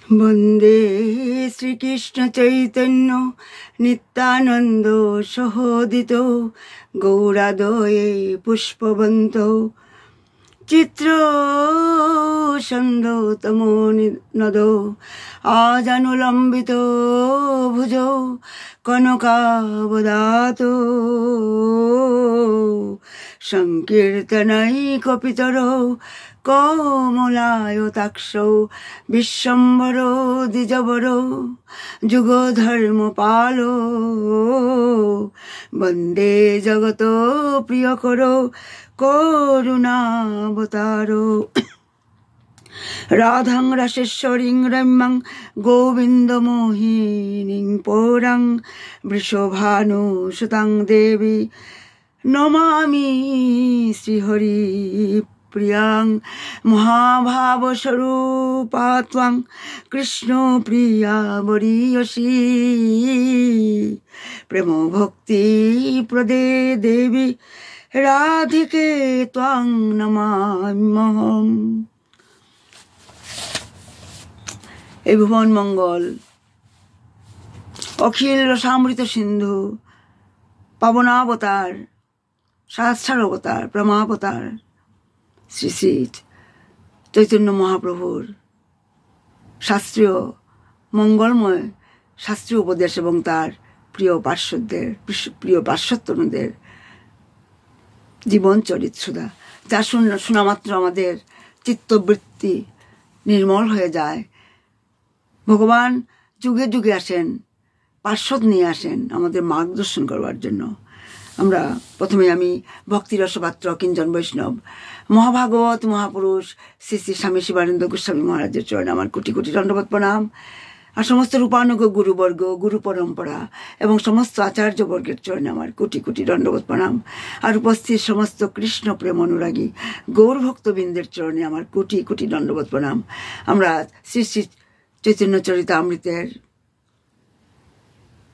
বন্দে শ্রীকৃষ্ণ চৈতন্য নিত্যানন্দ সহোদিত গৌরাদয়ে পুষ্পবন্ত চিত্র সন্দ তমো নদ আজানুলম্বিত ভুজ কনকাবদাত সংকীর্তনৈকপিতর কমলায়তাক্ষ বিশ্বম্বর দ্বিজবর যুগধর্মপাল বন্দে জগত প্রিয়কর করুণাবতার রাধাং রাসেশ্বরীং রম্যাং গোবিন্দমোহিনীং পৌরাং বৃষভানুসুতাং দেবী নমামি শ্রীহরি প্রিয়াং মহাভাবস্বরূপা ত্বং কৃষ্ণ প্রিয়া বরীয়সী প্রেম ভক্তি প্রদে দেবী রাধিকে ত্বং নমাম্যহম। এই ভুবন মঙ্গল অখিল রসামৃত সিন্ধু পাবনাবতার সহস্রার অবতার ব্রহ্মাবতার শ্রী শ্রী চৈতন্য মহাপ্রভুর শাস্ত্রীয় মঙ্গলময় শাস্ত্রীয় উপদেশ এবং তার প্রিয় পার্শ্বতনুদের জীবন চরিত্রদা যা শোনা মাত্র আমাদের চিত্তবৃত্তি নির্মল হয়ে যায়। ভগবান যুগে যুগে আসেন, পার্শ্বদ নিয়ে আসেন আমাদের মার্গদর্শন করবার জন্য। আমরা প্রথমে আমি ভক্তিরসপাত্র কিঞ্জন বৈষ্ণব মহাভাগবত মহাপুরুষ শ্রী শ্রী স্বামী শিবানন্দ গোস্বামী মহারাজের চরণে আমার কোটি কোটি দণ্ডবত প্রণাম। আর সমস্ত রূপানুগ গুরুবর্গ গুরু পরম্পরা এবং সমস্ত আচার্যবর্গের চরণে আমার কোটি কোটি দণ্ডবত প্রণাম। আর উপস্থিত সমস্ত কৃষ্ণ প্রেম অনুরাগী গৌর ভক্তবৃন্দের চরণে আমার কোটি কোটি দণ্ডবত প্রণাম। আমরা শ্রী শ্রী চৈতন্য চরিতামৃতের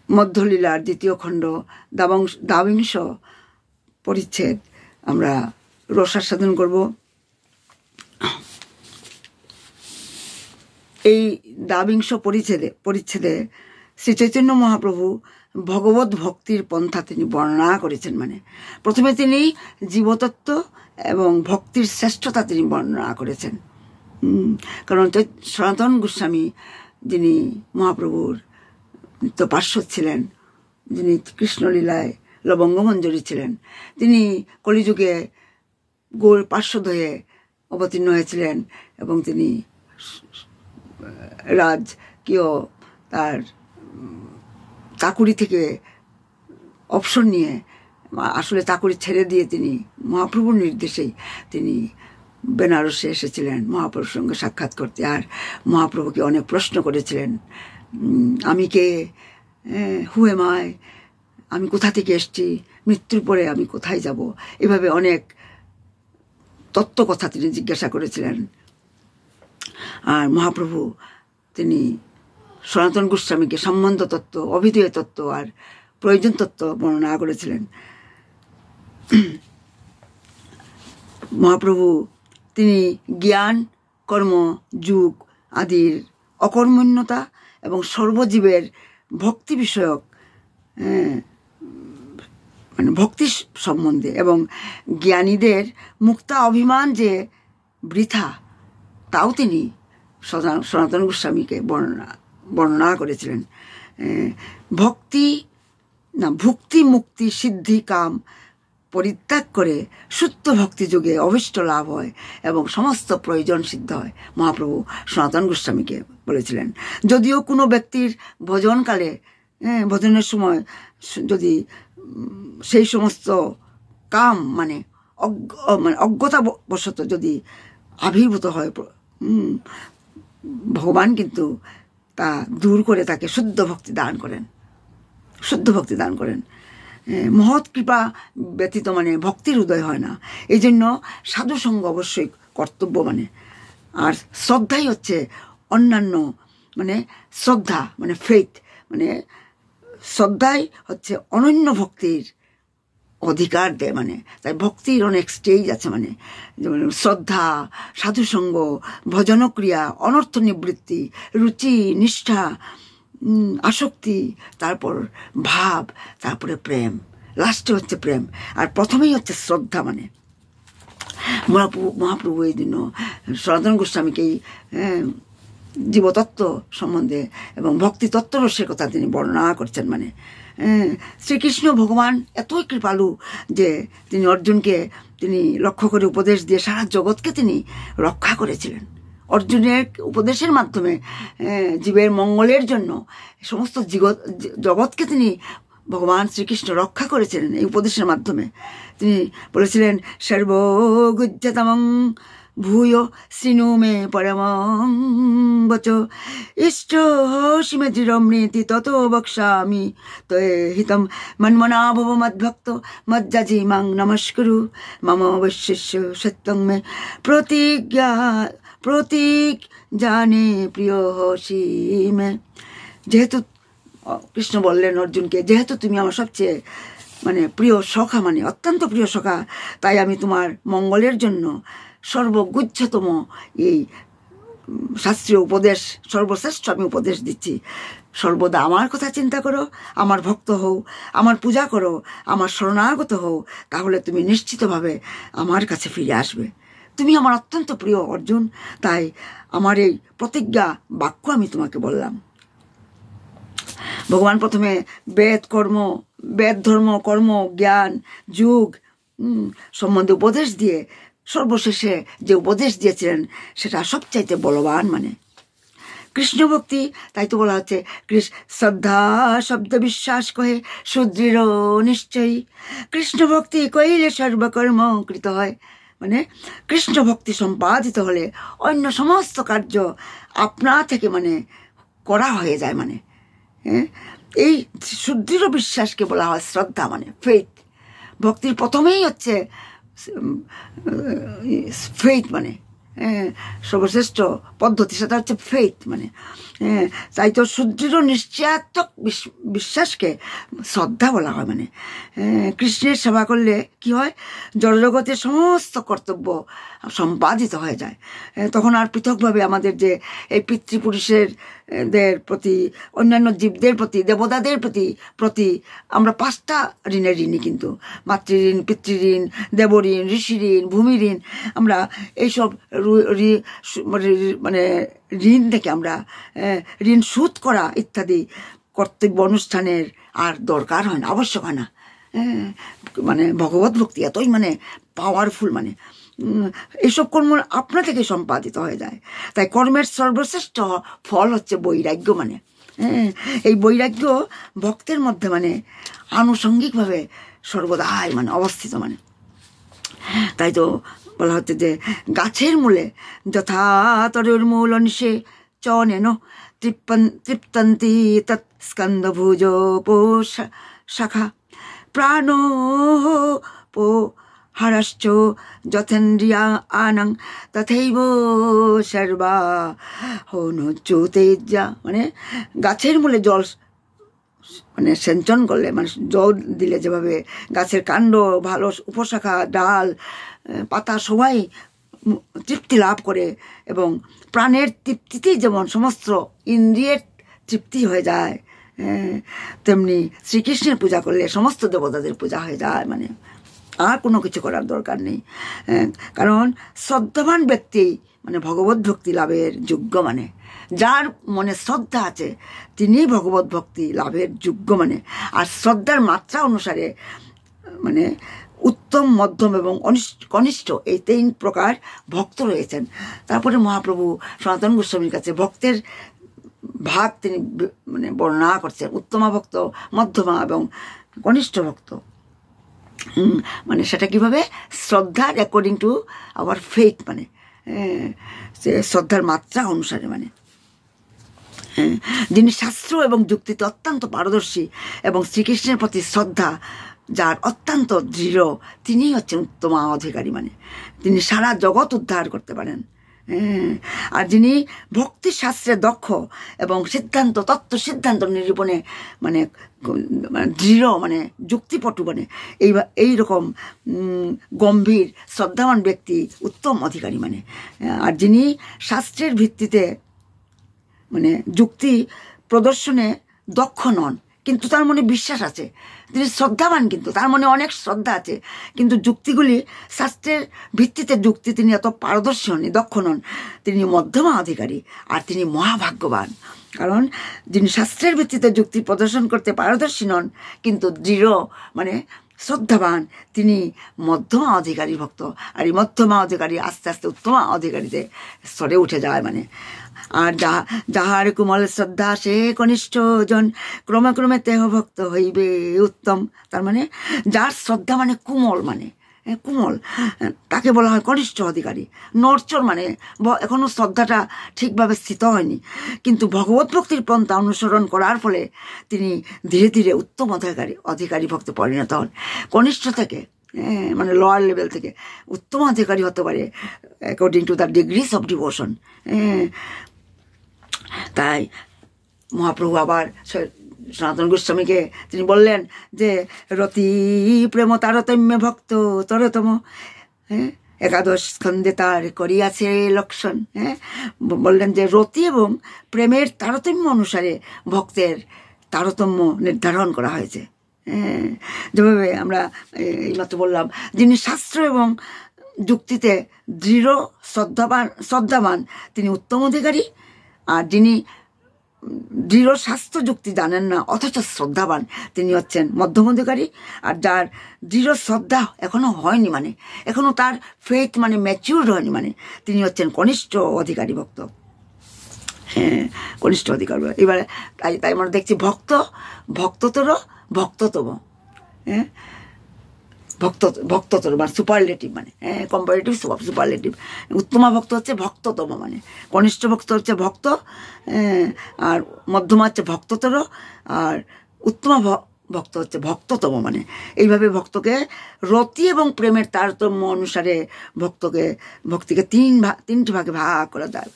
মধ্যলীলার দ্বিতীয় খণ্ড দ্বাবিংশ পরিচ্ছেদ আমরা রসাস্বাদন করব। এই দ্বাবিংশ পরিচ্ছেদে শ্রী চৈতন্য মহাপ্রভু ভগবত ভক্তির পন্থা তিনি বর্ণনা করেছেন। মানে প্রথমে তিনি জীবতত্ত্ব এবং ভক্তির শ্রেষ্ঠতা তিনি বর্ণনা করেছেন। কারণ সনাতন গোস্বামী যিনি মহাপ্রভুর তো পার্শ্বদ ছিলেন, যিনি কৃষ্ণলীলায় লবঙ্গমঞ্জরী ছিলেন, তিনি কলিযুগে গৌর পার্শ্বদ হয়ে অবতীর্ণ হয়েছিলেন এবং তিনি রাজকীয় তার চাকুরি থেকে অবসর নিয়ে আসলে চাকুরি ছেড়ে দিয়ে তিনি মহাপ্রভুর নির্দেশেই তিনি বেনারসে এসেছিলেন মহাপ্রভুর সঙ্গে সাক্ষাৎ করতে। আর মহাপ্রভুকে অনেক প্রশ্ন করেছিলেন, আমি কে, হু এম আই, আমি কোথা থেকে এসছি, মৃত্যুর পরে আমি কোথায় যাব, এভাবে অনেক তত্ত্ব কথা তিনি জিজ্ঞাসা করেছিলেন। আর মহাপ্রভু তিনি সনাতন গোস্বামীকে সম্বন্ধ তত্ত্ব, অভিধেয় তত্ত্ব আর প্রয়োজন তত্ত্ব বর্ণনা করেছিলেন। মহাপ্রভু তিনি জ্ঞান কর্ম যুগ আদির অকর্মণ্যতা এবং সর্বজীবের ভক্তি বিষয়ক মানে ভক্তি সম্বন্ধে এবং জ্ঞানীদের মুক্তা অভিমান যে বৃথা তাও তিনি সনাতন গোস্বামীকে বর্ণনা করেছিলেন। ভক্তি মুক্তি সিদ্ধি কাম পরিত্যাগ করে শুদ্ধ ভক্তি যুগে অভীষ্ট লাভ হয় এবং সমস্ত প্রয়োজন সিদ্ধ হয়, মহাপ্রভু সনাতন গোস্বামীকে বলেছিলেন। যদিও কোনো ব্যক্তির ভজনকালে ভজনের সময় যদি সেই সমস্ত কাম মানে অজ্ঞতাবশত যদি আবির্ভূত হয়, ভগবান কিন্তু তা দূর করে তাকে শুদ্ধ ভক্তি দান করেন। মহৎ কৃপা ব্যতীত মানে ভক্তির উদয় হয় না। এই জন্য সাধুসঙ্গ অবশ্যই কর্তব্য। মানে আর শ্রদ্ধাই হচ্ছে অন্যান্য মানে শ্রদ্ধা মানে ফেথ, মানে শ্রদ্ধাই হচ্ছে অনন্য ভক্তির অধিকার দেয় মানে। তাই ভক্তির অনেক স্টেজ আছে মানে, যেমন শ্রদ্ধা, সাধুসঙ্গ, ভজনক্রিয়া, অনর্থ নিবৃত্তি, রুচি, নিষ্ঠা, আসক্তি, তারপর ভাব, তারপরে প্রেম, লাস্টে হচ্ছে প্রেম, আর প্রথমেই হচ্ছে শ্রদ্ধা মানে। মহাপ্রভু এই জন্য সনাতন গোস্বামীকেই জীবতত্ত্ব সম্বন্ধে এবং ভক্তি তত্ত্বরসের কথা তিনি বর্ণনা করছেন মানে। শ্রীকৃষ্ণ ভগবান এতই কৃপালু যে তিনি অর্জুনকে তিনি লক্ষ্য করে উপদেশ দিয়ে সারা জগৎকে তিনি রক্ষা করেছিলেন। অর্জুনের উপদেশের মাধ্যমে জীবের মঙ্গলের জন্য সমস্ত জগৎকে তিনি ভগবান শ্রীকৃষ্ণ রক্ষা করেছিলেন এই উপদেশের মাধ্যমে। তিনি বলেছিলেন, সর্বগুজ্জতমং ভূয় শৃণু মে পরমং বচ ইষ্টসি মে দৃঢ়মৃতি ততো বক্ষ্যামি তয়ে হিতম মন্মনা ভব মদ্ভক্ত মজ্জাজি মাং নমস্কুরু মম বৈশিষ্য সত্যং মে প্রতীক জানে প্রিয় হসি মে। যেহেতু কৃষ্ণ বললেন অর্জুনকে, যেহেতু তুমি আমার সবচেয়ে মানে প্রিয় সখা মানে অত্যন্ত প্রিয় সখা, তাই আমি তোমার মঙ্গলের জন্য সর্বগুচ্ছতম এই শাস্ত্রীয় উপদেশ, সর্বশ্রেষ্ঠ আমি উপদেশ দিচ্ছি। সর্বদা আমার কথা চিন্তা করো, আমার ভক্ত হও, আমার পূজা করো, আমার শরণাগত হও, তাহলে তুমি নিশ্চিতভাবে আমার কাছে ফিরে আসবে। তুমি আমার অত্যন্ত প্রিয় অর্জুন, তাই আমার এই প্রতিজ্ঞা বাক্য আমি তোমাকে বললাম। ভগবান প্রথমে বেদ ধর্ম, কর্ম, জ্ঞান, যুগ সম্বন্ধে উপদেশ দিয়ে সর্বশেষে যে উপদেশ দিয়েছিলেন সেটা সবচাইতে বলবান মানে কৃষ্ণ ভক্তি। তাই তো বলা হচ্ছে শ্রদ্ধা শব্দ বিশ্বাস কহে সুদৃঢ় নিশ্চয়ই, কৃষ্ণ ভক্তি কইলে সর্বকর্ম কৃত হয়। মানে কৃষ্ণ ভক্তি সম্পাদিত হলে অন্য সমস্ত কার্য আপনা থেকে মানে করা হয়ে যায় মানে। এই সুদৃঢ় বিশ্বাসকে বলা হয় শ্রদ্ধা মানে ফেইথ। ভক্তির প্রথমেই হচ্ছে ফেইথ মানে সর্বশ্রেষ্ঠ পদ্ধতি, সেটা হচ্ছে ফেইথ মানে। তাই তো সুদৃঢ় নিশ্চয়াত্মক বিশ্বাসকে শ্রদ্ধা বলা হয় মানে। কৃষ্ণের সেবা করলে কি হয়, জড়জগতের সমস্ত কর্তব্য সম্পাদিত হয়ে যায়। তখন আর পৃথকভাবে আমাদের যে এই পিতৃপুরুষের প্রতি, অন্যান্য জীবদের প্রতি, দেবতাদের প্রতি আমরা 5টা ঋণের ঋণী, কিন্তু মাতৃঋণ, পিতৃঋণ, দেবঋণ, ঋষি ঋণ, ভূমি ঋণ। আমরা এইসব মানে ঋণ থেকে আমরা ঋণ শোধ করা ইত্যাদি কর্তব্য অনুষ্ঠানের আর দরকার হয় না, আবশ্যক হয় না। মানে ভগবত ভক্তি এতই মানে পাওয়ারফুল মানে এইসব কর্ম আপনা থেকে সম্পাদিত হয়ে যায়। তাই কর্মের সর্বশ্রেষ্ঠ ফল হচ্ছে বৈরাগ্য মানে। এই বৈরাগ্য ভক্তের মধ্যে মানে আনুষঙ্গিকভাবে সর্বদাই মানে অবস্থিত মানে। তাই তো বলা হচ্ছে যে গাছের মূলে যথা তরুর মূল অংশে চনেন তৃপ্তন্তি তৎস্কন্দভুজ শাখা প্রাণ পো হারাশ্চ যথেন্দ্রিয়া আনং তথৈব সর্বা হনুচুতেজ্জা। মানে গাছের মূলে জল মানে সেঞ্চন করলে, মানে জল দিলে যেভাবে গাছের কাণ্ড, ভালো উপশাখা, ডাল, পাতা সবাই তৃপ্তি লাভ করে এবং প্রাণের তৃপ্তিতেই যেমন সমস্ত ইন্দ্রিয়ের তৃপ্তি হয়ে যায়, তেমনি শ্রীকৃষ্ণের পূজা করলে সমস্ত দেবতাদের পূজা হয়ে যায় মানে। আর কোনো কিছু করার দরকার নেই, কারণ শ্রদ্ধাবান ব্যক্তি মানে ভগবত ভক্তি লাভের যোগ্য মানে। যার মনে শ্রদ্ধা আছে তিনি ভগবত ভক্তি লাভের যোগ্য মানে। আর শ্রদ্ধার মাত্রা অনুসারে মানে উত্তম, মধ্যম এবং কনিষ্ঠ এই 3 প্রকার ভক্ত রয়েছেন। তারপরে মহাপ্রভু সনাতন গোস্বামীর কাছে ভক্তের ভাগ তিনি মানে বর্ণনা করছেন, উত্তমা ভক্ত, মধ্যমা এবং কনিষ্ঠ ভক্ত। মানে সেটা কিভাবে, শ্রদ্ধা অ্যাকর্ডিং টু আওয়ার ফেইথ মানে শ্রদ্ধার মাত্রা অনুসারে মানে। যিনি শাস্ত্র এবং যুক্তিতে অত্যন্ত পারদর্শী এবং শ্রীকৃষ্ণের প্রতি শ্রদ্ধা যার অত্যন্ত দৃঢ়, তিনিই হচ্ছেন উত্তম অধিকারী মানে। তিনি সারা জগৎ উদ্ধার করতে পারেন। আর যিনি ভক্তি শাস্ত্রে দক্ষ এবং তত্ত্ব সিদ্ধান্ত নিরূপণে মানে দৃঢ় মানে যুক্তিপটু মানে এইরকম গম্ভীর শ্রদ্ধাবান ব্যক্তি উত্তম অধিকারী মানে। আর যিনি শাস্ত্রের ভিত্তিতে মানে যুক্তি প্রদর্শনে দক্ষ নন, কিন্তু তার মনে বিশ্বাস আছে, তিনি শ্রদ্ধাবান, কিন্তু তার মনে অনেক শ্রদ্ধা আছে, কিন্তু যুক্তিগুলি শাস্ত্রের ভিত্তিতে যুক্তি তিনি এত পারদর্শী হন, দক্ষ নন, তিনি মধ্যমা অধিকারী। আর তিনি মহাভাগ্যবান, কারণ যিনি শাস্ত্রের ভিত্তিতে যুক্তি প্রদর্শন করতে পারদর্শী নন কিন্তু দৃঢ় মানে শ্রদ্ধাবান, তিনি মধ্যমা অধিকারী ভক্ত। আর এই মধ্যমা অধিকারী আস্তে আস্তে উত্তমা অধিকারীতে স্তরে উঠে যায় মানে। আর যাহার কোমল শ্রদ্ধা সে কনিষ্ঠ জন, ক্রমে ক্রমে তেহ ভক্ত হইবে উত্তম। তার মানে যার শ্রদ্ধা মানে কোমল মানে কোমল, তাকে বলা হয় কনিষ্ঠ অধিকারী। নরচর মানে এখনো শ্রদ্ধাটা ঠিকভাবে স্থিত হয়নি, কিন্তু ভগবত ভক্তির পন্থা অনুসরণ করার ফলে তিনি ধীরে ধীরে উত্তম অধিকারী ভক্তে পরিণত হন। কনিষ্ঠ থেকে মানে লোয়ার লেভেল থেকে উত্তম অধিকারী হতে পারে according to the degrees of devotion. তাই মহাপ্রভু আবার সনাতন গোস্বামীকে তিনি বললেন যে রতি প্রেম তারতম্যে ভক্ত তরতম, একাদশ স্কন্ধে তার করিয়াছে লক্ষণ। বললেন যে রতি এবং প্রেমের তারতম্য অনুসারে ভক্তের তারতম্য নির্ধারণ করা হয়েছে। যেভাবে আমরা এইমাত্র বললাম, যিনি শাস্ত্র এবং যুক্তিতে দৃঢ় শ্রদ্ধাবান তিনি উত্তম অধিকারী, আর যিনি দৃঢ় স্বাস্থ্য যুক্তি জানেন না অথচ শ্রদ্ধাবান তিনি হচ্ছেন মধ্যম অধিকারী। আর যার দৃঢ় শ্রদ্ধা এখনো হয়নি মানে এখনো তার ফেথ মানে ম্যাচিউর হয়নি মানে তিনি হচ্ছেন কনিষ্ঠ অধিকারী ভক্ত। কনিষ্ঠ অধিকারী। এবারে তাই আমরা দেখছি ভক্ততর ভক্ততম, ভক্ততর মানে সুপারলেটিভ মানে কম্পারেটিভ সুপারলেটিভ। উত্তমা ভক্ত হচ্ছে ভক্ততম মানে কনিষ্ঠ ভক্ত হচ্ছে ভক্ত, আর মধ্যমা হচ্ছে ভক্ততর, আর উত্তমা ভক্ত হচ্ছে ভক্ততম মানে। এইভাবে ভক্তকে রতি এবং প্রেমের তারতম্য অনুসারে ভক্তিকে তিনটি ভাগে ভাগ করা যায়।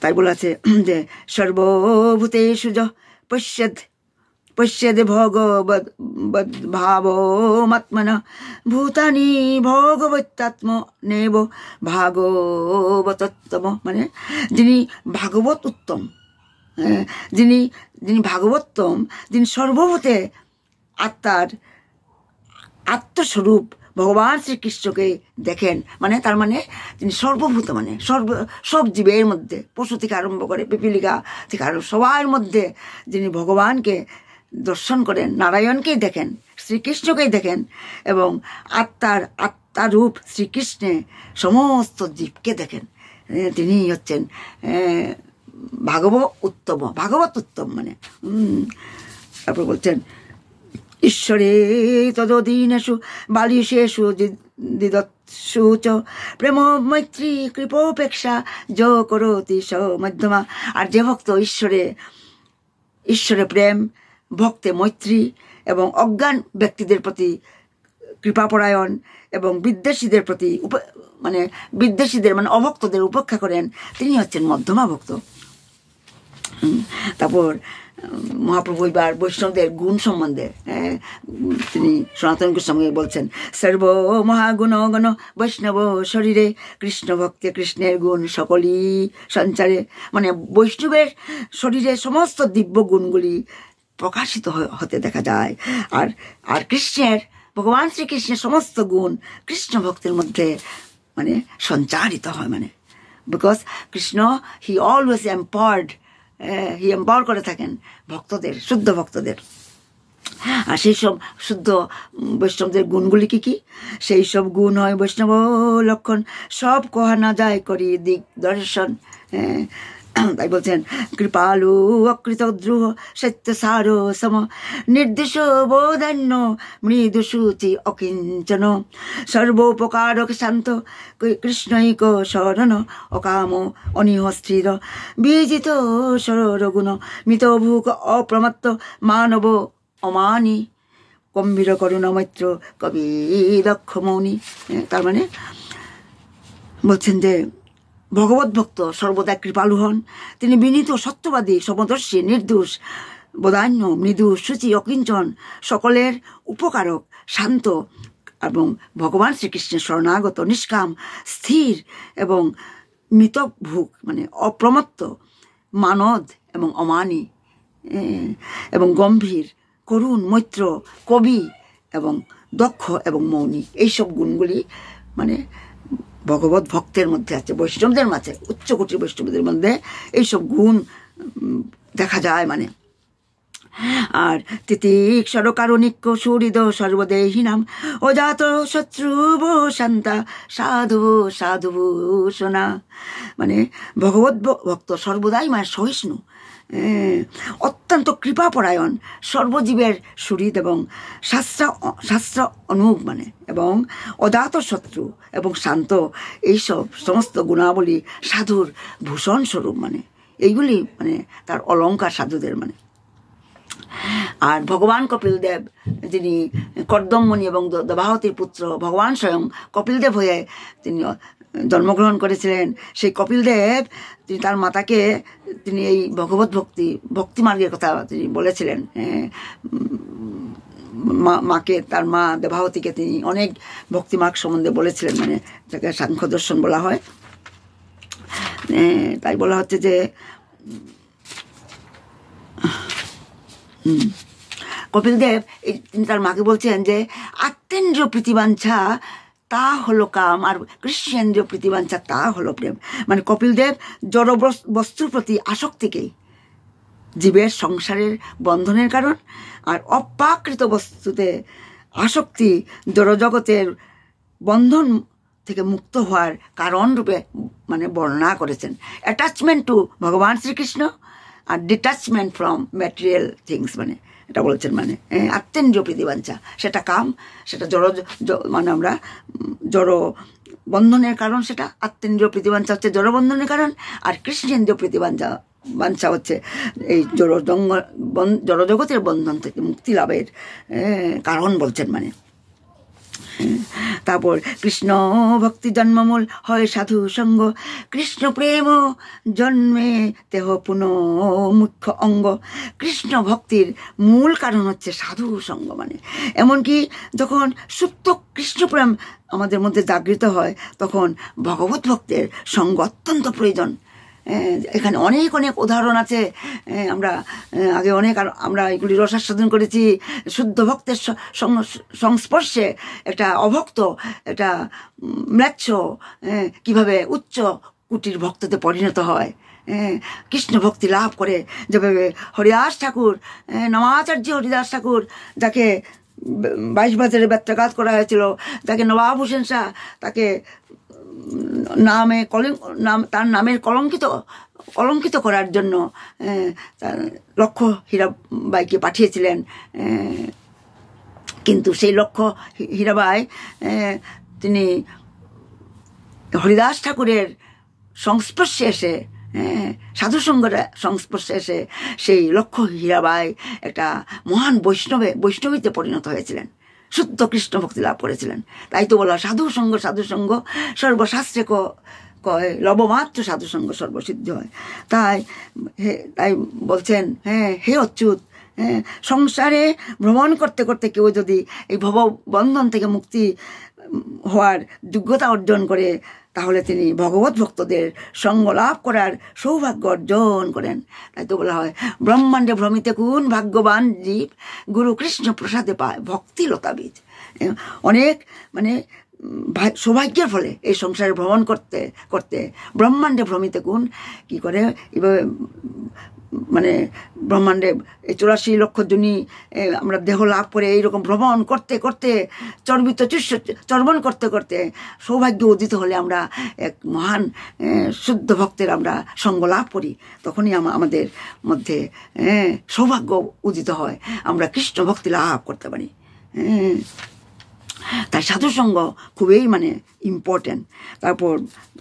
তাই বলা আছে যে সর্বভূতেষু পশ্যদে ভগবদ ভাবমাত্মনা ভূতানি ভগবত্যাত্ম নেব ভাগবতোত্তম মানে যিনি ভাগবত উত্তম, যিনি ভাগবতোত্তম, যিনি সর্বভূতে আত্মস্বরূপ ভগবান শ্রীকৃষ্ণকে দেখেন মানে তার মানে তিনি সর্বভূত মানে সব জীবের মধ্যে, পশু থেকে আরম্ভ করে পিপিলিকা থেকে আরম্ভ সবার মধ্যে যিনি ভগবানকে দর্শন করেন, নারায়ণকেই দেখেন, শ্রীকৃষ্ণকেই দেখেন, এবং আত্মারূপ শ্রীকৃষ্ণে সমস্ত জীবকে দেখেন, তিনি হচ্ছেন ভাগবত উত্তম মানে। তারপর বলছেন ঈশ্বরে তদধীনেষু বালিশেষু দিদৎসু চ প্রেম মৈত্রী কৃপোপেক্ষা য করোতি স মধ্যমা। আর যে ভক্ত ঈশ্বরে প্রেম, ভক্তে মৈত্রী এবং অজ্ঞান ব্যক্তিদের প্রতি কৃপাপরায়ণ এবং বিদ্বেষীদের প্রতি বিদ্বেষীদের মানে অভক্তদের উপেক্ষা করেন, তিনি হচ্ছেন মধ্যমা ভক্ত। তারপর মহাপ্রভু এবার বৈষ্ণবদের গুণ সম্বন্ধে তিনি সনাতন গোস্বামী বলছেন সর্ব মহাগুণ গণ বৈষ্ণব শরীরে কৃষ্ণ ভক্তে কৃষ্ণের গুণ সকলই সঞ্চারে। মানে বৈষ্ণবের শরীরে সমস্ত দিব্য গুণগুলি প্রকাশিত হতে দেখা যায়। আর ভগবান শ্রীকৃষ্ণের সমস্ত গুণ কৃষ্ণ ভক্তের মধ্যে মানে সঞ্চারিত হয় মানে, because Krishna he always empower করে থাকেন ভক্তদের, শুদ্ধ ভক্তদের। আর সেই সব শুদ্ধ বৈষ্ণবদের গুণগুলি কি সেই সব গুণ হয় বৈষ্ণব লক্ষণ, সব কহা না যায় করি দিক দর্শন। তাই বলছেন কৃপালু অকৃত দ্রুহ সত্য সার সম নির্দেশ বোধান্য মৃদু সূচি অকিঞ্চন সর্বোপকারক শান্ত কৃষ্ণৈক শরণ অকাম অনিহ স্থির বিজিত সরগুণ মিত ভূক অপ্রমত্ত মানব অমানি গম্ভীর করুণা মৈত্র কবি দক্ষ মৌনি। তার মানে বলছেন যে ভগবত ভক্ত সর্বদা কৃপালু হন, তিনি বিনীত, সত্যবাদী, সমদর্শী, নির্দোষ, বদান্য, মৃদু, সূচি, অকিঞ্চন, সকলের উপকারক, শান্ত এবং ভগবান শ্রীকৃষ্ণের শরণাগত, নিষ্কাম, স্থির এবং মিতভুক মানে অপ্রমত্ত, মানদ এবং অমানী এবং গম্ভীর, করুণ, মৈত্র, কবি এবং দক্ষ এবং মৌনী। এইসব গুণগুলি মানে ভগবত ভক্তের মধ্যে আছে, বৈষ্ণবদের মাঝে, উচ্চকোটির বৈষ্ণবদের মধ্যে এইসব গুণ দেখা যায় মানে। আর তিতিক সরকারণিক্য সুহৃদ সর্বদেহিনাম অজাত শত্রুভ শান্তা সাধু সাধুভূষণা, মানে ভগবত ভক্ত সর্বদাই মানে সহিষ্ণু, অত্যন্ত কৃপাপরায়ণ, সর্বজীবের সুহৃদ এবং শাস্ত্র অনুগ মানে এবং অজাত শত্রু এবং শান্ত, এইসব সমস্ত গুণাবলী সাধুর ভূষণ স্বরূপ মানে এইগুলি মানে তার অলঙ্কার সাধুদের মানে। আর ভগবান কপিলদেব যিনি কর্দমমণি এবং দেবাহতির পুত্র, ভগবান স্বয়ং কপিলদেব হয়ে তিনি জন্মগ্রহণ করেছিলেন। সেই কপিলদেব তিনি তার মাতাকে তিনি এই ভগবত ভক্তি মার্গের কথা তিনি বলেছিলেন। মাকে, তার মা দেবাহতিকে তিনি অনেক ভক্তিমার্গ সম্বন্ধে বলেছিলেন, মানে যাকে সাংখ্য দর্শন বলা হয়। তাই বলা হচ্ছে যে কপিলদেব তিনি তার মাকে বলছেন যে আত্মেন্দ্রিয় প্রীতিবাঞ্ছা তা হলো কাম, আর কৃষ্ণেন্দ্রীয় প্রীতিবাঞ্ছা তা হলো প্রেম। মানে কপিলদেব জড় বস্তুর প্রতি আসক্তিকেই জীবের সংসারের বন্ধনের কারণ, আর অপ্রাকৃত বস্তুতে আসক্তি জড়জগতের বন্ধন থেকে মুক্ত হওয়ার কারণ রূপে মানে বর্ণনা করেছেন। অ্যাটাচমেন্ট টু ভগবান শ্রীকৃষ্ণ আর ডিটাচমেন্ট ফ্রম ম্যাটেরিয়াল থিংস, মানে এটা বলছেন। মানে আত্মেন্দ্রিয় প্রীতিবাঞ্ছা সেটা কাম, সেটা মানে আমরা জড় বন্ধনের কারণ, সেটা আত্মেন্দ্রিয় প্রীতিবাঞ্ছা হচ্ছে জড় বন্ধনের কারণ, আর কৃষ্ণেন্দ্রীয় প্রীতিবাঞ্ছা হচ্ছে এই জড়জগতের বন্ধন থেকে মুক্তি লাভের কারণ বলছেন মানে। তারপর কৃষ্ণ ভক্তি জন্মমূল হয় সাধু সঙ্গ, কৃষ্ণ প্রেম জন্মে দেহ পুনঃ মুখ্য অঙ্গ। কৃষ্ণ ভক্তির মূল কারণ হচ্ছে সাধু সঙ্গ, মানে এমনকি যখন সুপ্ত কৃষ্ণপ্রেম আমাদের মধ্যে জাগৃত হয় তখন ভগবত ভক্তের সঙ্গ অত্যন্ত প্রয়োজন। এখানে অনেক অনেক উদাহরণ আছে, আমরা আগে অনেক আমরা এগুলি রসাস্বাদন করেছি। শুদ্ধ ভক্তের সংস্পর্শে একটা অভক্ত, একটা ম্লেচ্ছ কিভাবে উচ্চ কুটির ভক্ততে পরিণত হয়, কৃষ্ণ ভক্তি লাভ করে। যেভাবে হরিদাস ঠাকুর, নমাচার্য হরিদাস ঠাকুর, যাকে 22 বাজারে ব্যত্যাঘাত করা হয়েছিল, যাকে নবাব হোসেন শাহ তাকে তার নামের কলঙ্কিত করার জন্য লক্ষ্য হীরাবাইকে পাঠিয়েছিলেন, কিন্তু সেই লক্ষ্য হীরাবাই তিনি হরিদাস ঠাকুরের সংস্পর্শে এসে, সাধুসঙ্গের সংস্পর্শে এসে সেই লক্ষ্য হীরাবাই একটা মহান বৈষ্ণবীতে পরিণত হয়েছিলেন, শুদ্ধ কৃষ্ণ ভক্তি লাভ করেছিলেন। তাই তো বলা সাধুসঙ্গ সর্বশাস্ত্রে কয় লবমাত্র সাধুসঙ্গ সর্বসিদ্ধি হয়। তাই বলছেন, হে অচ্যুত, সংসারে ভ্রমণ করতে করতে কেউ যদি এই ভববন্ধন থেকে মুক্তি হওয়ার যোগ্যতা অর্জন করে তাহলে তিনি ভগবত ভক্তদের সঙ্গ লাভ করার সৌভাগ্য অর্জন করেন। তাই তো বলা হয় ব্রহ্মাণ্ডে ভ্রমিতে কোন ভাগ্যবান জীব, গুরু কৃষ্ণ প্রসাদে পায় ভক্তি লতা বীজ। অনেক মানে সৌভাগ্যের ফলে এই সংসারে ভ্রমণ করতে করতে ব্রহ্মাণ্ডে ভ্রমিতে কোন কি করে, এভাবে মানে ব্রহ্মাণ্ডে 84 লক্ষ জনী আমরা দেহ লাভ করে এইরকম ভ্রমণ করতে করতে চর্বণ করতে করতে সৌভাগ্য উদিত হলে আমরা এক মহান শুদ্ধ ভক্তের আমরা সঙ্গ লাভ করি, তখনই আমাদের মধ্যে সৌভাগ্য উদিত হয়, আমরা কৃষ্ণ ভক্তি লাভ করতে পারি। তাই সাধুসঙ্গ খুবই মানে ইম্পর্টেন্ট। তারপর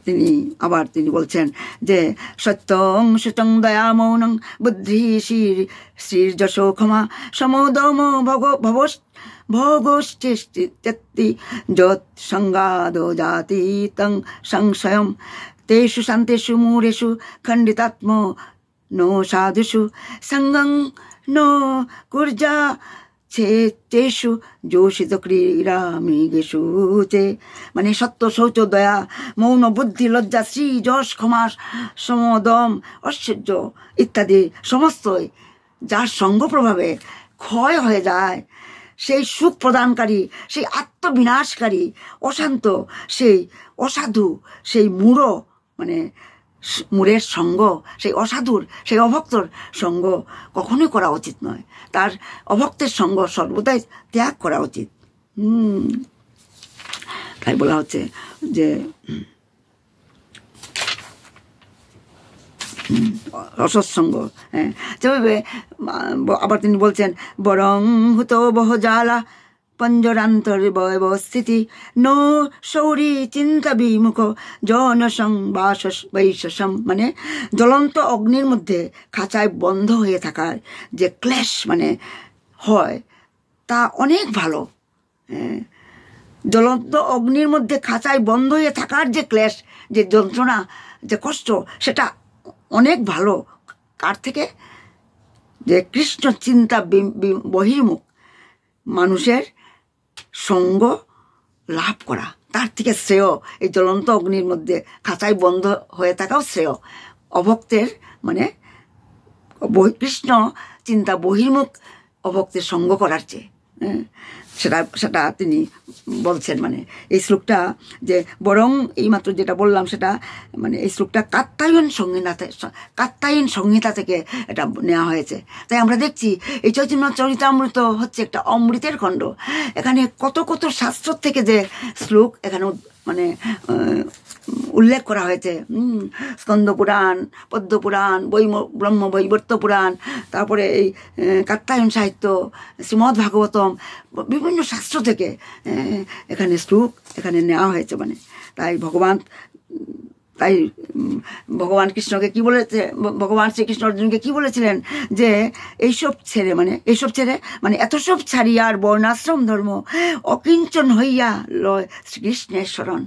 তিনি বলছেন যে সত্যং সুচং দয়া মৌনং বুদ্ধি শ্রীর যশ ক্ষমা সমোদম ভোগোষ্ঠি যৎ সংগাদ জাতি তং সংশয়ম তেষু শান্তেষু মূঢ়েষু খণ্ডিতাত্ম নো সাধুষু সঙ্গং নো কুর্জা চেষু যোষিত ক্রীড়া মৃগেষু চে। মানে সত্য শৌচ দয়া মৌন বুদ্ধি লজ্জা শ্রী যশ ক্ষমা সমদম ঐশ্বর্য ইত্যাদি সমস্তই যার সঙ্গ প্রভাবে ক্ষয় হয়ে যায়, সেই সুখ প্রদানকারী, সেই আত্মবিনাশকারী অশান্ত, সেই অসাধু, সেই মূঢ় মানে মূঢ়ের সঙ্গ, সেই অসাধুর, সেই অভক্তর সঙ্গ কখনোই করা উচিত নয়। তার অভক্তের সঙ্গ সর্বদাই ত্যাগ করা উচিত। তাই বলা হচ্ছে যে অসৎসঙ্গ। হ্যাঁ, যেভাবে আবার তিনি বলছেন বরং হুত বহজালা পঞ্জরান্তর স্থিতি নো শৌরী চিন্তা বিমুখ জন বৈশসম। মানে জ্বলন্ত অগ্নির মধ্যে খাঁচায় বন্ধ হয়ে থাকার যে ক্লেশ মানে হয় তা অনেক ভালো। জ্বলন্ত অগ্নির মধ্যে খাঁচায় বন্ধ হয়ে থাকার যে ক্লেশ, যে যন্ত্রণা, যে কষ্ট, সেটা অনেক ভালো। কার থেকে? যে কৃষ্ণ চিন্তা বহির্মুখ মানুষের সঙ্গ লাভ করা, তার থেকে শ্রেয় এই জ্বলন্ত অগ্নির মধ্যে খাঁচায় বন্ধ হয়ে থাকাও শ্রেয় অভক্তের মানে কৃষ্ণ চিন্তা বহির্মুখ অভক্তের সঙ্গ করার চেয়ে। সেটা তিনি বলছেন। মানে এই শ্লোকটা যে বরং এইমাত্র যেটা বললাম সেটা মানে এই শ্লোকটা কাত্যায়ন সংহিতা থেকে এটা নেওয়া হয়েছে। তাই আমরা দেখছি এই চৈতন্য চরিতামৃত হচ্ছে একটা অমৃতের খণ্ড। এখানে কত কত শাস্ত্র থেকে যে শ্লোক এখানে মানে উল্লেখ করা হয়েছে। স্কন্দ পুরাণ, পদ্ম পুরাণ, ব্রহ্ম বৈবর্ত পুরাণ, তারপরে এই কাত্যায়ন সাহিত্য, শ্রীমদ্ ভাগবতম, বিভিন্ন শাস্ত্র থেকে এখানে শ্লোক এখানে নেওয়া হয়েছে। মানে তাই ভগবান কৃষ্ণকে কি বলেছে, ভগবান শ্রীকৃষ্ণ অর্জুনকে কি বলেছিলেন যে এইসব ছেড়ে মানে এত সব ছাড়িয়া আর বর্ণাশ্রম ধর্ম অকিঞ্চন হইয়া লয় শ্রীকৃষ্ণের শরণ।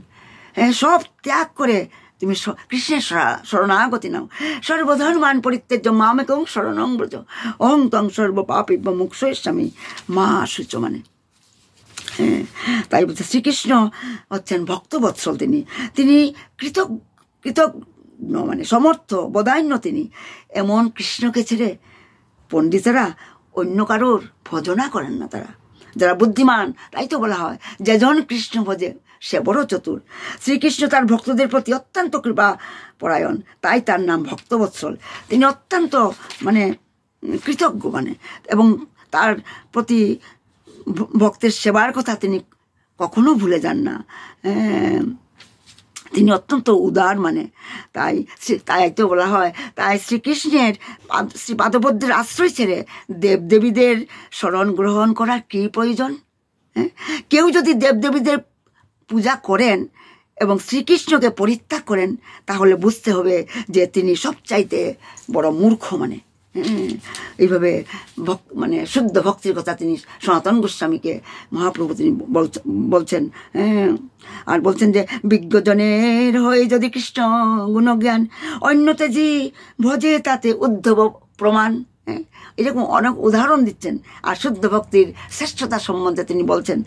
সব ত্যাগ করে তুমি কৃষ্ণের শরণাগতি নাও। সর্বধর্মান পরিত্যজ্য মামেকং শরণং ব্রজ অহং তং সর্ব পাপিভ্য মুক্ষয়িষ্যামি মা শুচ। মানে তাই বলছে শ্রীকৃষ্ণ হচ্ছেন ভক্তবৎসল। তিনি কৃতজ্ঞ মানে সমর্থ বদান্য। তিনি এমন কৃষ্ণকে ছেড়ে পণ্ডিতেরা অন্য কারোর ভজনা করেন না। তারা যারা বুদ্ধিমান, তাই তো বলা হয় যেজন কৃষ্ণ ভজে সে বড় চতুর। শ্রীকৃষ্ণ তার ভক্তদের প্রতি অত্যন্ত কৃপা পরায়ণ, তাই তার নাম ভক্তবৎসল। তিনি অত্যন্ত মানে কৃতজ্ঞ মানে, এবং তার প্রতি ভক্তের সেবার কথা তিনি কখনো ভুলে যান না। তিনি অত্যন্ত উদার। মানে তাই তো বলা হয়, তাই শ্রীকৃষ্ণের শ্রী পাদপদ্মের আশ্রয় ছেড়ে দেবদেবীদের শরণ গ্রহণ করার কী প্রয়োজন? কেউ যদি দেবদেবীদের পূজা করেন এবং শ্রীকৃষ্ণকে পরিত্যাগ করেন, তাহলে বুঝতে হবে যে তিনি সবচাইতে বড় মূর্খ। মানে এইভাবে মানে শুদ্ধ ভক্তির কথা তিনি সনাতন গোস্বামীকে মহাপ্রভু তিনি বলছেন। আর বলছেন যে বিজ্ঞজনের হয়ে যদি কৃষ্ণ গুণজ্ঞান অন্যতে যে ভজে তাতে উদ্ধব প্রমাণ। এরকম অনেক উদাহরণ দিচ্ছেন। আর শুদ্ধ ভক্তির শ্রেষ্ঠতা সম্বন্ধে তিনি বলছেন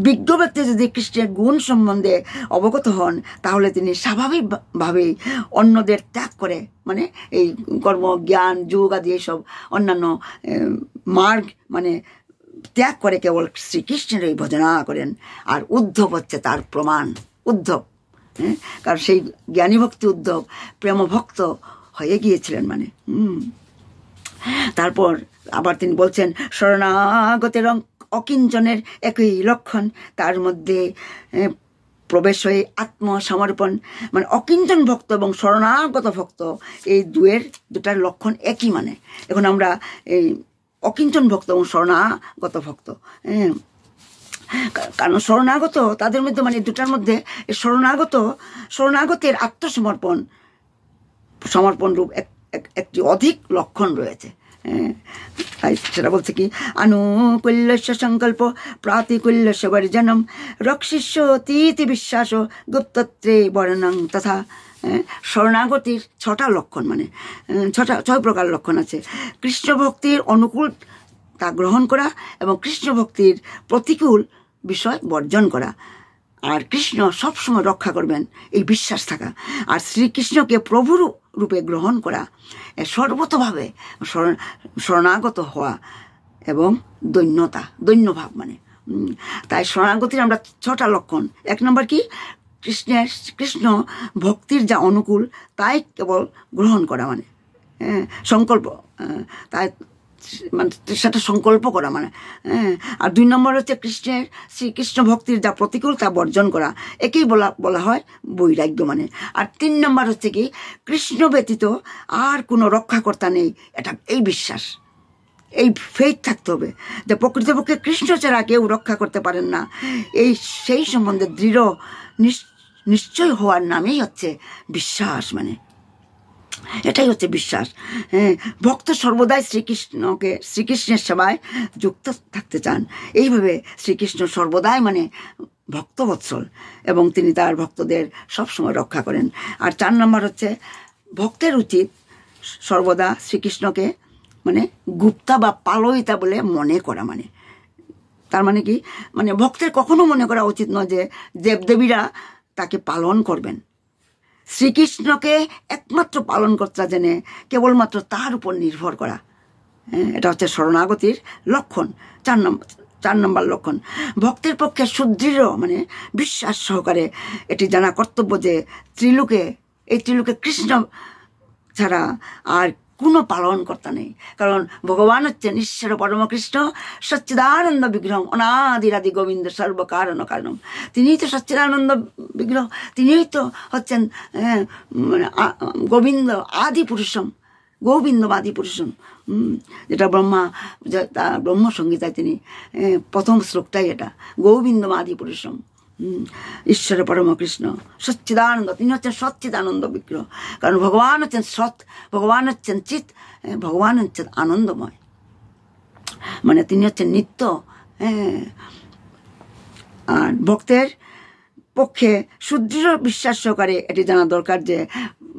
বিজ্ঞ ব্যক্তি যদি কৃষ্ণের গুণ সম্বন্ধে অবগত হন, তাহলে তিনি স্বাভাবিকভাবেই অন্যদের ত্যাগ করে মানে এই কর্ম জ্ঞান যোগ আদি এইসব অন্যান্য মার্গ মানে ত্যাগ করে কেবল শ্রীকৃষ্ণের এই ভজনা করেন। আর উদ্ধব হচ্ছে তার প্রমাণ। উদ্ধব কারণ সেই জ্ঞানী ভক্তি উদ্ধব প্রেমভক্ত হয়ে গিয়েছিলেন। মানে তারপর আবার তিনি বলছেন শরণাগতের অকিঞ্চনের একই লক্ষণ, তার মধ্যে প্রবেশ হয়ে আত্মসমর্পণ। মানে অকিঞ্চন ভক্ত এবং শরণাগত ভক্ত এই দুটার লক্ষণ একই। মানে এখন আমরা এই অকিঞ্চন ভক্ত এবং শরণাগত ভক্ত কারণ শরণাগত তাদের মধ্যে মানে দুটার মধ্যে শরণাগতের সমর্পণ রূপ একটি অধিক লক্ষণ রয়েছে। তাই সেটা বলছে কি, আনুকূল্যস্য সংকল্প প্রাতিকূল্যস্য বর্জনম রক্ষিষ্য অতীতি বিশ্বাস গুপ্তত্রে বর্ণং তথা। শরণাগতির 6টা লক্ষণ, মানে 6 প্রকার লক্ষণ আছে। কৃষ্ণ ভক্তির অনুকূল তা গ্রহণ করা এবং কৃষ্ণ ভক্তির প্রতিকূল বিষয় বর্জন করা, আর কৃষ্ণ সবসময় রক্ষা করবেন এই বিশ্বাস থাকা, আর শ্রীকৃষ্ণকে প্রভু রূপে গ্রহণ করা, সর্বতভাবে শরণাগত হওয়া এবং দৈন্যভাব মানে। তাই শরণাগতির আমরা 6টা লক্ষণ। 1 নম্বর কি, কৃষ্ণ ভক্তির যা অনুকূল তাই কেবল গ্রহণ করা, মানে সংকল্প, তাই মানে সেটা সংকল্প করা মানে। আর 2 নম্বর হচ্ছে শ্রীকৃষ্ণ ভক্তির যা প্রতিকূল তা বর্জন করা, একেই বলা হয় বৈরাগ্য মানে। আর 3 নম্বর হচ্ছে কি, কৃষ্ণ ব্যতীত আর কোনো রক্ষাকর্তা নেই, এই বিশ্বাস, এই ফেইথ থাকতে হবে যে প্রকৃতপক্ষে কৃষ্ণ ছাড়া কেউ রক্ষা করতে পারেন না। সেই সম্বন্ধে দৃঢ় নিশ্চয় হওয়ার নামেই হচ্ছে বিশ্বাস, মানে এটাই হচ্ছে বিশ্বাস। ভক্ত সর্বদাই শ্রীকৃষ্ণের সেবায় যুক্ত থাকতে চান। এইভাবে শ্রীকৃষ্ণ সর্বদাই মানে ভক্তবৎসল এবং তিনি তার ভক্তদের সবসময় রক্ষা করেন। আর 4 নম্বর হচ্ছে ভক্তের উচিত সর্বদা শ্রীকৃষ্ণকে মানে গুপ্তা বা পালয়িতা বলে মনে করা, মানে তার মানে কি, মানে ভক্তের কখনো মনে করা উচিত নয় যে দেবদেবীরা তাকে পালন করবেন। শ্রীকৃষ্ণকে একমাত্র পালনকর্তা জেনে কেবলমাত্র তার উপর নির্ভর করা, এটা হচ্ছে শরণাগতির লক্ষণ। 4 নম্বর লক্ষণ, ভক্তের পক্ষে সুদৃঢ় মানে বিশ্বাস সহকারে এটি জানা কর্তব্য যে এই ত্রিলোকে কৃষ্ণ ছাড়া আর কোনো পালনকর্তা নেই। কারণ ভগবান হচ্ছেন ঈশ্বর পরমকৃষ্ণ সচ্চিদানন্দ বিগ্রহ অনাদিরাদি গোবিন্দ সর্বকারণ কারণম। তিনিই তো সচ্চিদানন্দ বিগ্রহ, তিনিই তো হচ্ছেন গোবিন্দ আদি পুরুষম, গোবিন্দম আদি পুরুষম, যেটা ব্রহ্মসংগীতায় তিনি প্রথম শ্লোকটাই এটা, গোবিন্দম আদি পুরুষম ঈশ্বর পরমকৃষ্ণ সচ্চিদানন্দ, তিনি হচ্ছেন সচ্চিদানন্দ বিগ্রহ। কারণ ভগবান হচ্ছেন সৎ, ভগবান হচ্ছেন চিৎ, ভগবান হচ্ছেন আনন্দময়, মানে তিনি হচ্ছেন নিত্য। আর ভক্তের পক্ষে সুদৃঢ় বিশ্বাস সহকারে এটি জানা দরকার যে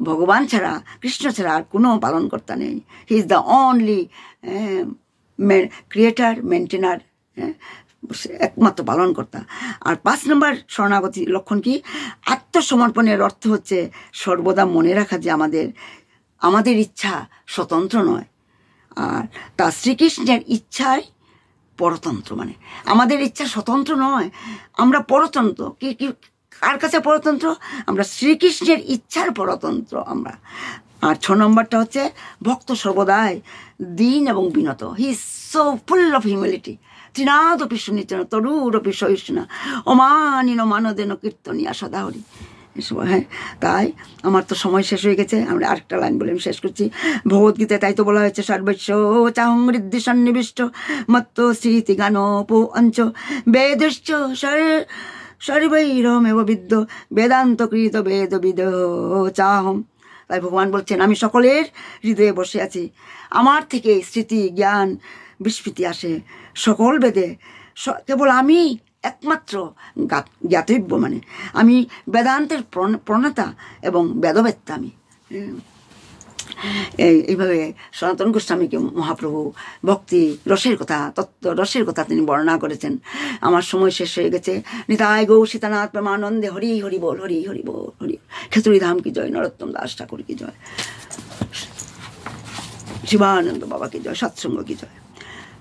ভগবান ছাড়া, কৃষ্ণ ছাড়া আর কোনো পালনকর্তা নেই। He is the only creator, maintainer, একমাত্র পালনকর্তা। আর 5 নম্বর শরণাগতি লক্ষণ কি, আত্মসমর্পণের অর্থ হচ্ছে সর্বদা মনে রাখা যে আমাদের ইচ্ছা স্বতন্ত্র নয়, আর তা শ্রীকৃষ্ণের ইচ্ছায় পরতন্ত্র, মানে আমাদের ইচ্ছা স্বতন্ত্র নয়, আমরা পরতন্ত্র। কার কাছে পরতন্ত্র? আমরা শ্রীকৃষ্ণের ইচ্ছার পরতন্ত্র আমরা। আর 6 নম্বরটা হচ্ছে ভক্ত সর্বদাই দীন এবং বিনত। He is so full of humility. তৃণাদপি সুনিচন তরুরপি সহিষ্ণু অমানিন মানদেন কীর্তনিয়া সদাহরি। তাই আমার তো সময় শেষ হয়ে গেছে, আমরা আরেকটা লাইন বলে আমি শেষ করছি। ভগবদ্গীতায় তাই তো বলা হয়েছে, সর্বস্ব চাহং হৃদি সন্নিবিষ্ট মত্ত স্মৃতি গানোপো অঞ্চ বেদশ্চ সর্বৈরমেব বিদ্য বেদান্ত কৃত বেদবিদ চাহম। তাই ভগবান বলছেন, আমি সকলের হৃদয়ে বসে আছি, আমার থেকে স্মৃতি জ্ঞান বিস্মৃতি আসে, সকল বেদে কেবল আমি একমাত্র জ্ঞাতব্য, মানে আমি বেদান্তের প্রণেতা এবং বেদবেত্তা আমি। এইভাবে সনাতন গোস্বামীকে মহাপ্রভু ভক্তি রসের কথা, তত্ত্ব রসের কথা তিনি বর্ণনা করেছেন। আমার সময় শেষ হয়ে গেছে। নিতাই গৌ সীতানাথ প্রেমানন্দে হরি হরি বল, হরি হরি বল, হরি খেতুরি ধাম কি জয়, নরোত্তম দাস ঠাকুর কি জয়, শিবানন্দ বাবা কি জয়, সৎসঙ্গ কি জয়।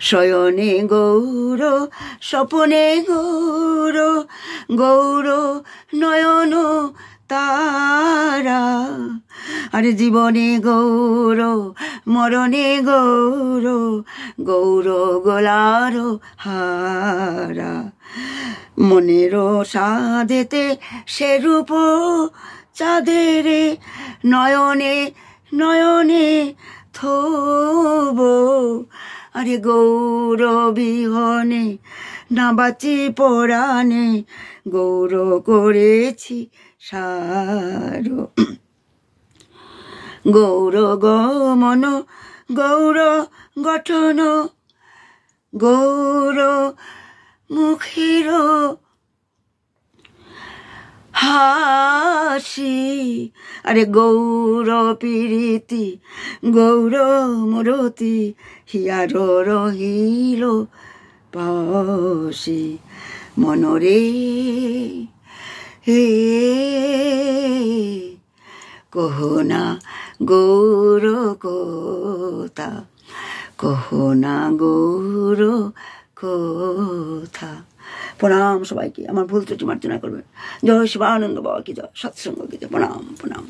শয়নে গৌর স্বপনে গৌর, গৌর নয়ন তারা, আরে জীবনে গৌর মরণে গৌর, গৌর গোলার হারা, মনের সাধেতে সেরূপ চাঁদের নয়নে নয়নে থব, আরে গৌর বিহনে না বাঁচি পরাণে গৌর করেছি সার। গৌর গমন গৌর গঠন গৌর মুখের হাসি। আরে গৌর প্রীতি গৌর মূরতি হিয়ার রহিল পাশি। মনরে হে কহনা গৌর কথা, কহনা গৌর কথা। প্রণাম সবাইকে, আমার ভুল ত্রুটি মার্জনা করবেন। জয় শিবানন্দ বাবা কি জয়, সৎসঙ্গ কি জয়। প্রণাম প্রণাম।